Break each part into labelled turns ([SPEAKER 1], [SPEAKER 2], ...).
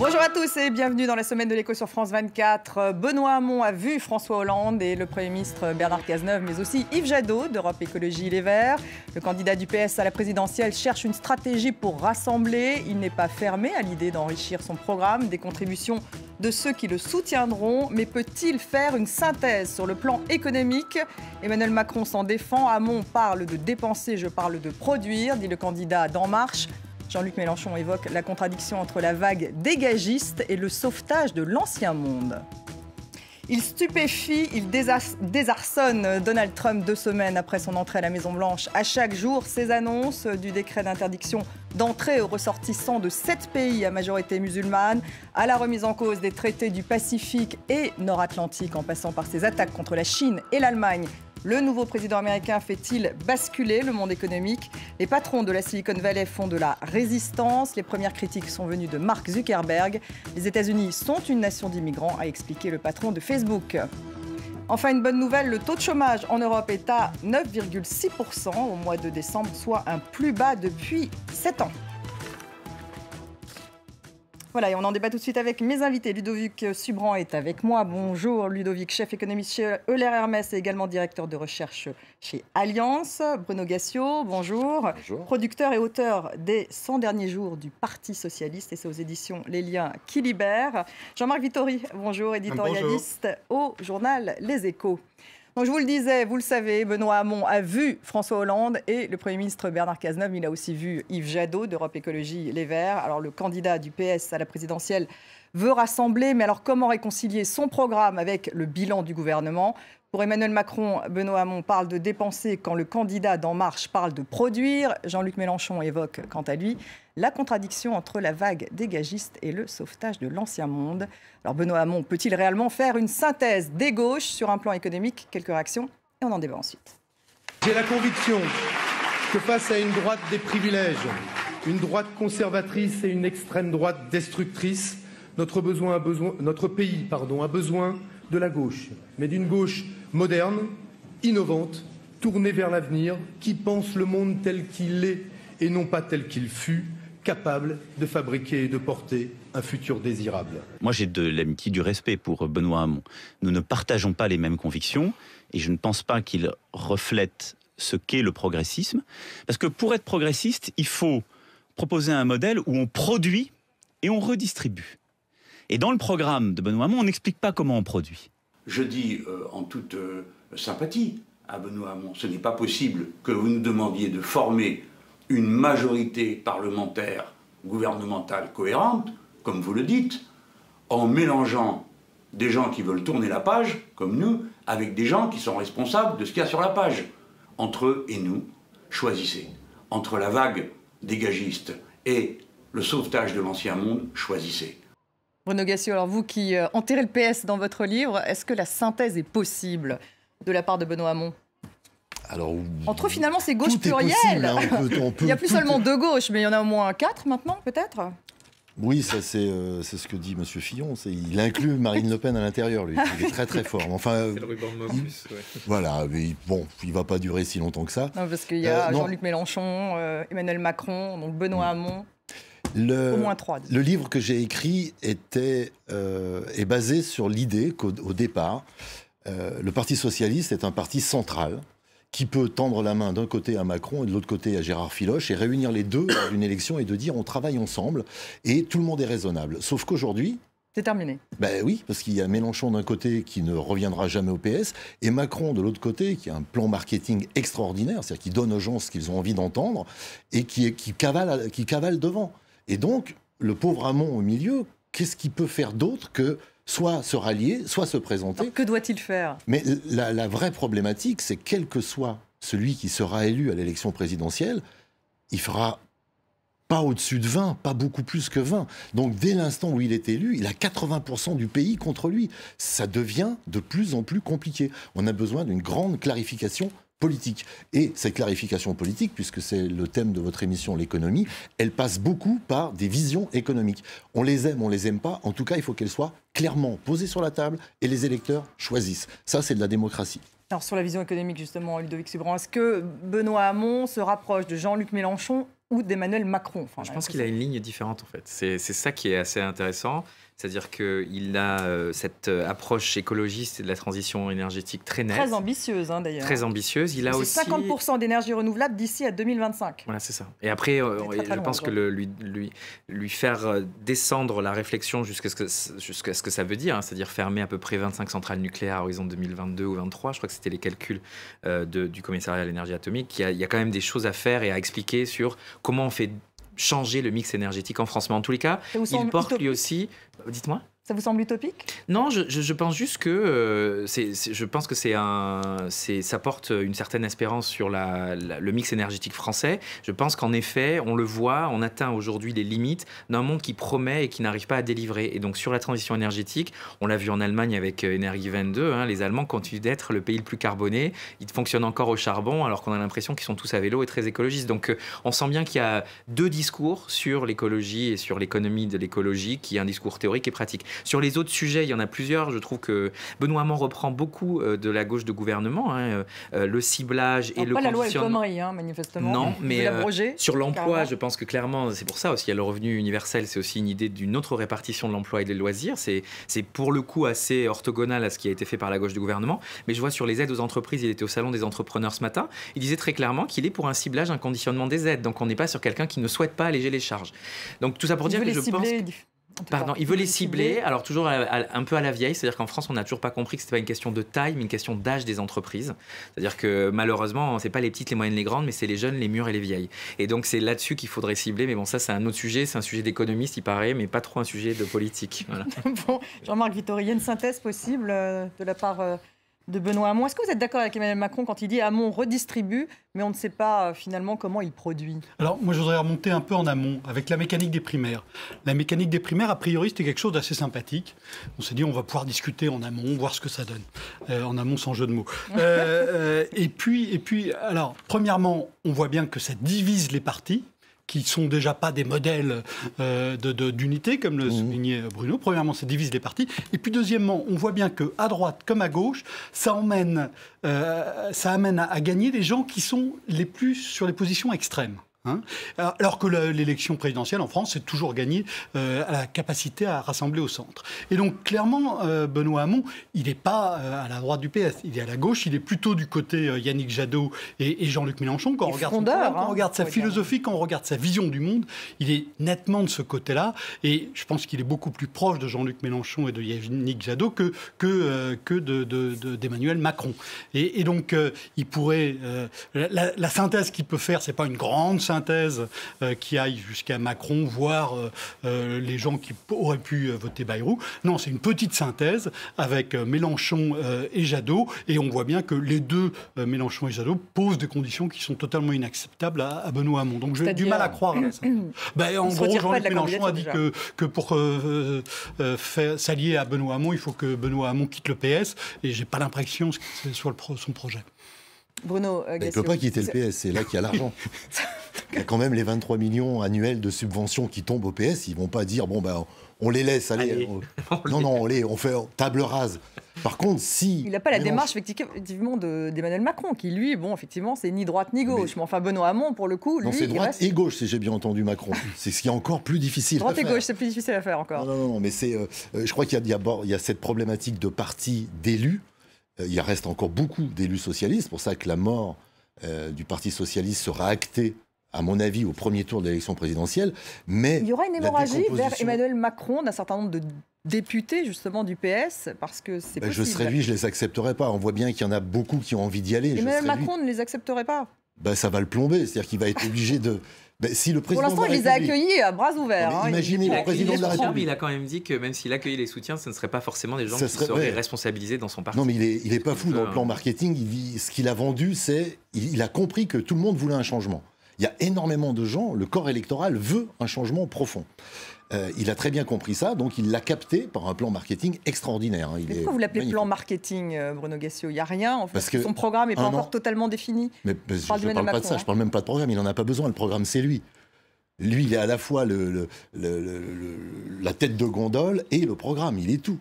[SPEAKER 1] Bonjour à tous et bienvenue dans la semaine de l'écho sur France 24. Benoît Hamon a vu François Hollande et le Premier ministre Bernard Cazeneuve, mais aussi Yves Jadot d'Europe Écologie Les Verts. Le candidat du PS à la présidentielle cherche une stratégie pour rassembler. Il n'est pas fermé à l'idée d'enrichir son programme des contributions de ceux qui le soutiendront. Mais peut-il faire une synthèse sur le plan économique? Emmanuel Macron s'en défend. Hamon parle de dépenser, je parle de produire, dit le candidat d'En Marche. Jean-Luc Mélenchon évoque la contradiction entre la vague dégagiste et le sauvetage de l'ancien monde. Il stupéfie, il désarçonne Donald Trump 2 semaines après son entrée à la Maison-Blanche. À chaque jour, ses annonces du décret d'interdiction d'entrée aux ressortissants de 7 pays à majorité musulmane, à la remise en cause des traités du Pacifique et Nord-Atlantique, en passant par ses attaques contre la Chine et l'Allemagne. Le nouveau président américain fait-il basculer le monde économique? Les patrons de la Silicon Valley font de la résistance. Les premières critiques sont venues de Mark Zuckerberg. Les États-Unis sont une nation d'immigrants, a expliqué le patron de Facebook. Enfin, une bonne nouvelle, le taux de chômage en Europe est à 9,6% au mois de décembre, soit un plus bas depuis 7 ans. Voilà, et on en débat tout de suite avec mes invités. Ludovic Subran est avec moi. Bonjour Ludovic, chef économiste chez Euler Hermès et également directeur de recherche chez Allianz. Bruno Gassio, bonjour. Bonjour. Producteur et auteur des 100 derniers jours du Parti Socialiste, et c'est aux éditions Les Liens qui libèrent. Jean-Marc Vittori, bonjour, éditorialiste au journal Les Échos. Donc je vous le disais, vous le savez, Benoît Hamon a vu François Hollande et le Premier ministre Bernard Cazeneuve. Il a aussi vu Yves Jadot d'Europe Écologie Les Verts. Alors le candidat du PS à la présidentielle veut rassembler, mais alors comment réconcilier son programme avec le bilan du gouvernement? Pour Emmanuel Macron, Benoît Hamon parle de dépenser quand le candidat d'En Marche parle de produire. Jean-Luc Mélenchon évoque, quant à lui, la contradiction entre la vague dégagiste et le sauvetage de l'ancien monde. Alors Benoît Hamon peut-il réellement faire une synthèse des gauches sur un plan économique? Quelques réactions et on en débat ensuite.
[SPEAKER 2] J'ai la conviction que face à une droite des privilèges, une droite conservatrice et une extrême droite destructrice, notre pays a besoin de la gauche, mais d'une gauche moderne, innovante, tournée vers l'avenir, qui pense le monde tel qu'il est et non pas tel qu'il fut, capable de fabriquer et de porter un futur désirable.
[SPEAKER 3] Moi, j'ai de l'amitié, du respect pour Benoît Hamon. Nous ne partageons pas les mêmes convictions et je ne pense pas qu'il reflète ce qu'est le progressisme. Parce que pour être progressiste, il faut proposer un modèle où on produit et on redistribue. Et dans le programme de Benoît Hamon, on n'explique pas comment on produit.
[SPEAKER 4] Je dis en toute sympathie à Benoît Hamon, ce n'est pas possible que vous nous demandiez de former une majorité parlementaire gouvernementale cohérente, comme vous le dites, en mélangeant des gens qui veulent tourner la page, comme nous, avec des gens qui sont responsables de ce qu'il y a sur la page. Entre eux et nous, choisissez. Entre la vague dégagiste et le sauvetage de l'ancien monde, choisissez.
[SPEAKER 1] Bruno Gassio, alors vous qui enterrez le PS dans votre livre, est-ce que la synthèse est possible de la part de Benoît Hamon?
[SPEAKER 5] Alors,
[SPEAKER 1] entre finalement ces gauches plurielles,
[SPEAKER 5] hein,
[SPEAKER 1] il n'y a plus seulement 2 gauches, mais il y en a au moins 4 maintenant, peut-être?
[SPEAKER 5] Oui, ça c'est ce que dit M. Fillon. Il inclut Marine Le Pen à l'intérieur, lui. Il est très très fort. Enfin,
[SPEAKER 6] c'est le ruban de Mobius, ouais.
[SPEAKER 5] Voilà, mais bon, il ne va pas durer si longtemps que ça.
[SPEAKER 1] Non, parce qu'il y a Jean-Luc Mélenchon, Emmanuel Macron, donc Benoît Hamon. Au moins 3.
[SPEAKER 5] Le livre que j'ai écrit est basé sur l'idée qu'au départ, le Parti Socialiste est un parti central qui peut tendre la main d'un côté à Macron et de l'autre côté à Gérard Filoche et réunir les deux dans une élection et de dire on travaille ensemble et tout le monde est raisonnable. Sauf qu'aujourd'hui...
[SPEAKER 1] C'est terminé.
[SPEAKER 5] Ben oui, parce qu'il y a Mélenchon d'un côté qui ne reviendra jamais au PS et Macron de l'autre côté qui a un plan marketing extraordinaire, c'est-à-dire qui donne aux gens ce qu'ils ont envie d'entendre et qui cavale devant. Et donc, le pauvre Hamon au milieu, qu'est-ce qu'il peut faire d'autre que soit se rallier, soit se présenter?
[SPEAKER 1] Alors, que doit-il faire?
[SPEAKER 5] Mais la vraie problématique, c'est quel que soit celui qui sera élu à l'élection présidentielle, il fera pas au-dessus de 20, pas beaucoup plus que 20. Donc dès l'instant où il est élu, il a 80% du pays contre lui. Ça devient de plus en plus compliqué. On a besoin d'une grande clarification politique. Et cette clarification politique, puisque c'est le thème de votre émission, l'économie, elle passe beaucoup par des visions économiques. On les aime, on les aime pas. En tout cas, il faut qu'elles soient clairement posées sur la table et les électeurs choisissent. Ça, c'est de la démocratie.
[SPEAKER 1] Alors sur la vision économique, justement, Ludovic Subran, est-ce que Benoît Hamon se rapproche de Jean-Luc Mélenchon ou d'Emmanuel Macron. Enfin,
[SPEAKER 6] je pense qu'il a une ligne différente en fait. C'est ça qui est assez intéressant. C'est-à-dire qu'il a cette approche écologiste et de la transition énergétique très nette.
[SPEAKER 1] Très ambitieuse, d'ailleurs.
[SPEAKER 6] Très ambitieuse. Il a aussi
[SPEAKER 1] 50% d'énergie renouvelable d'ici à 2025.
[SPEAKER 6] Voilà, c'est ça. Et après, je pense que lui faire descendre la réflexion jusqu'à ce que ça veut dire, c'est-à-dire fermer à peu près 25 centrales nucléaires à horizon 2022 ou 2023, je crois que c'était les calculs du commissariat à l'énergie atomique, il y a quand même des choses à faire et à expliquer sur comment on fait changer le mix énergétique en France. Mais en tous les cas, il porte lui aussi... Dites-moi.
[SPEAKER 1] Ça vous semble utopique ?
[SPEAKER 6] Non, je pense juste que je pense que ça porte une certaine espérance sur le mix énergétique français. Je pense qu'en effet, on le voit, on atteint aujourd'hui les limites d'un monde qui promet et qui n'arrive pas à délivrer. Et donc sur la transition énergétique, on l'a vu en Allemagne avec Energie22, les Allemands continuent d'être le pays le plus carboné. Ils fonctionnent encore au charbon alors qu'on a l'impression qu'ils sont tous à vélo et très écologistes. Donc on sent bien qu'il y a deux discours sur l'écologie et sur l'économie de l'écologie, qui est un discours théorique et pratique. Sur les autres sujets, il y en a plusieurs. Je trouve que Benoît Hamon reprend beaucoup de la gauche de gouvernement, le ciblage et le conditionnement. Pas la loi El Khomri,
[SPEAKER 1] manifestement.
[SPEAKER 6] Non, mais sur l'emploi, je pense que clairement, c'est pour ça aussi, il y a le revenu universel, c'est aussi une idée d'une autre répartition de l'emploi et des loisirs. C'est pour le coup assez orthogonal à ce qui a été fait par la gauche du gouvernement. Mais je vois sur les aides aux entreprises, il était au salon des entrepreneurs ce matin, il disait très clairement qu'il est pour un ciblage, un conditionnement des aides. Donc on n'est pas sur quelqu'un qui ne souhaite pas alléger les charges. Donc tout ça pour dire que je pense... Pardon, il veut les cibler, alors toujours un peu à la vieille, c'est-à-dire qu'en France, on n'a toujours pas compris que ce n'était pas une question de taille, mais une question d'âge des entreprises. C'est-à-dire que malheureusement, ce n'est pas les petites, les moyennes, les grandes, mais c'est les jeunes, les mûres et les vieilles. Et donc, c'est là-dessus qu'il faudrait cibler. Mais bon, ça, c'est un autre sujet, c'est un sujet d'économiste, il paraît, mais pas trop un sujet de politique. Voilà.
[SPEAKER 1] Bon, Jean-Marc Vittori, il y a une synthèse possible de la part de Benoît Hamon. Est-ce que vous êtes d'accord avec Emmanuel Macron quand il dit Hamon redistribue, mais on ne sait pas finalement comment il produit?
[SPEAKER 7] Alors, moi, je voudrais remonter un peu en amont avec la mécanique des primaires. La mécanique des primaires, a priori, c'était quelque chose d'assez sympathique. On s'est dit, on va pouvoir discuter en amont, voir ce que ça donne. En amont, sans jeu de mots. Et puis, alors, premièrement, on voit bien que ça divise les partis, qui ne sont déjà pas des modèles d'unité, comme le soulignait Bruno. Premièrement, ça divise les partis. Et puis, deuxièmement, on voit bien qu'à droite comme à gauche, ça amène à gagner des gens qui sont les plus sur les positions extrêmes. Alors que l'élection présidentielle en France, c'est toujours gagné à la capacité à rassembler au centre. Et donc, clairement, Benoît Hamon, il n'est pas à la droite du PS, il est à la gauche, il est plutôt du côté Yannick Jadot et Jean-Luc Mélenchon. Quand on regarde son programme, quand on regarde sa philosophie, quand on regarde sa vision du monde, il est nettement de ce côté-là. Et je pense qu'il est beaucoup plus proche de Jean-Luc Mélenchon et de Yannick Jadot que d'Emmanuel Macron. Et donc, il pourrait... la synthèse qu'il peut faire, c'est pas une grande synthèse qui aille jusqu'à Macron, voire les gens qui auraient pu voter Bayrou. Non, c'est une petite synthèse avec Mélenchon et Jadot, et on voit bien que les deux, Mélenchon et Jadot, posent des conditions qui sont sont totalement inacceptables à Benoît Hamon. Donc j'ai du mal à croire à ça. En gros, Jean-Luc Mélenchon a dit que pour s'allier à Benoît Hamon, il faut que Benoît Hamon quitte le PS, et j'ai pas l'impression que ce soit son projet.
[SPEAKER 1] Bruno
[SPEAKER 5] il ne peut pas quitter le PS, c'est là qu'il y a l'argent. Il y a quand même les 23 millions annuels de subventions qui tombent au PS. Ils ne vont pas dire, on les laisse, allez. On fait table rase. Par contre, si...
[SPEAKER 1] Il n'a pas la démarche, effectivement, d'Emmanuel Macron, qui, lui, effectivement, c'est ni droite ni gauche. Mais enfin, Benoît Hamon, pour le coup, lui...
[SPEAKER 5] Non, c'est droite et gauche, si j'ai bien entendu Macron. C'est ce qui est encore plus difficile
[SPEAKER 1] droite
[SPEAKER 5] à faire.
[SPEAKER 1] Droite et gauche, c'est plus difficile à faire encore.
[SPEAKER 5] Non, mais c'est... je crois qu'il y a cette problématique de parti d'élus. Il reste encore beaucoup d'élus socialistes. C'est pour ça que la mort du Parti socialiste sera actée, à mon avis, au premier tour de l'élection présidentielle. Mais
[SPEAKER 1] il y aura une hémorragie vers Emmanuel Macron d'un certain nombre de députés, justement, du PS, parce que c'est possible.
[SPEAKER 5] Je serais lui, je ne les accepterais pas. On voit bien qu'il y en a beaucoup qui ont envie d'y aller.
[SPEAKER 1] Emmanuel Macron ne les accepterait pas.
[SPEAKER 5] Ça va le plomber. C'est-à-dire qu'il va être obligé de... Si le président
[SPEAKER 1] pour l'instant, il les a accueillis à bras ouverts.
[SPEAKER 5] Imaginez le président de la République.
[SPEAKER 6] Il a quand même dit que même s'il accueillait les soutiens, ce ne seraient pas forcément des gens qui seraient responsabilisés dans son parti.
[SPEAKER 5] Non, mais il n'est pas fou dans le plan marketing. Ce qu'il a vendu, c'est... Il a compris que tout le monde voulait un changement. Il y a énormément de gens, le corps électoral veut un changement profond. Il a très bien compris ça, donc il l'a capté par un plan marketing extraordinaire.
[SPEAKER 1] Pourquoi vous l'appelez plan marketing, Bruno Gassio? Il n'y a rien, en fait, parce que son programme n'est pas encore totalement défini.
[SPEAKER 5] Mais je ne parle pas de ça, je ne parle même pas de programme, il n'en a pas besoin, le programme c'est lui. Lui, il est à la fois la tête de gondole et le programme, il est tout.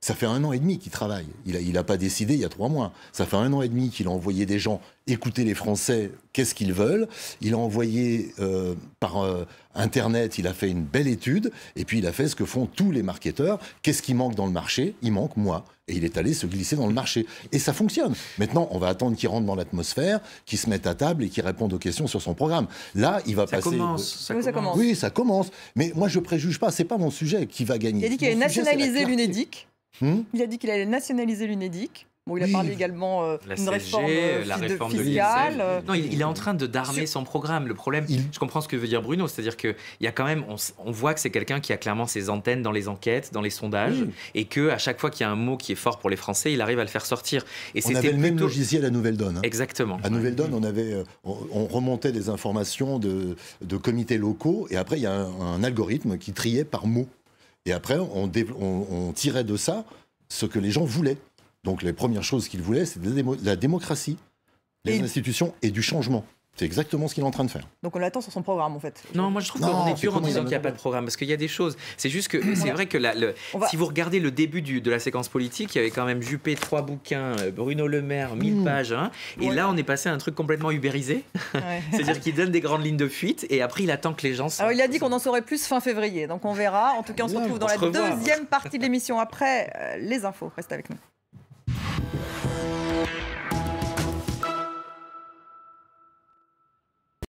[SPEAKER 5] Ça fait 1 an et demi qu'il travaille. Il n'a pas décidé il y a 3 mois. Ça fait 1 an et demi qu'il a envoyé des gens écouter les Français, qu'est-ce qu'ils veulent. Il a envoyé par Internet, il a fait une belle étude, et puis il a fait ce que font tous les marketeurs. Qu'est-ce qui manque dans le marché? Il manque moi. Et il est allé se glisser dans le marché. Et ça fonctionne. Maintenant, on va attendre qu'il rentre dans l'atmosphère, qu'il se mette à table et qu'il réponde aux questions sur son programme. Là, il va passer...
[SPEAKER 1] Ça commence.
[SPEAKER 5] Oui, ça commence. Mais moi, je préjuge pas. C'est pas mon sujet qui va gagner.
[SPEAKER 1] Il a dit qu'il allait nationaliser l'UNEDIC. Il a dit qu'il allait nationaliser l'UNEDIC. Bon, il a parlé également d'une réforme fiscale.
[SPEAKER 6] Non, il est en train d'armer son programme. Le problème, je comprends ce que veut dire Bruno, c'est-à-dire qu'il y a quand même, on voit que c'est quelqu'un qui a clairement ses antennes dans les enquêtes, dans les sondages, et qu'à chaque fois qu'il y a un mot qui est fort pour les Français, il arrive à le faire sortir. Et
[SPEAKER 5] on avait le même logiciel à Nouvelle Donne. Hein.
[SPEAKER 6] Exactement.
[SPEAKER 5] À Nouvelle Donne, on remontait des informations de comités locaux, et après, il y a un algorithme qui triait par mots. Et après, on tirait de ça ce que les gens voulaient. Donc les premières choses qu'il voulait, c'est la démocratie, les institutions et du changement. C'est exactement ce qu'il est en train de faire.
[SPEAKER 1] Donc on l'attend sur son programme en fait.
[SPEAKER 6] Non, moi je trouve qu'on est dur en disant qu'il n'y a pas de programme, parce qu'il y a des choses. C'est juste que c'est vrai que si vous regardez le début de la séquence politique, il y avait quand même Juppé, 3 bouquins, Bruno Le Maire, 1000 pages. Hein, et là on est passé à un truc complètement ubérisé. C'est-à-dire qu'il donne des grandes lignes de fuite et après il attend que les gens...
[SPEAKER 1] Alors il a dit qu'on en saurait plus fin février, donc on verra. En tout cas on se retrouve dans la deuxième partie de l'émission après les infos. Reste avec nous.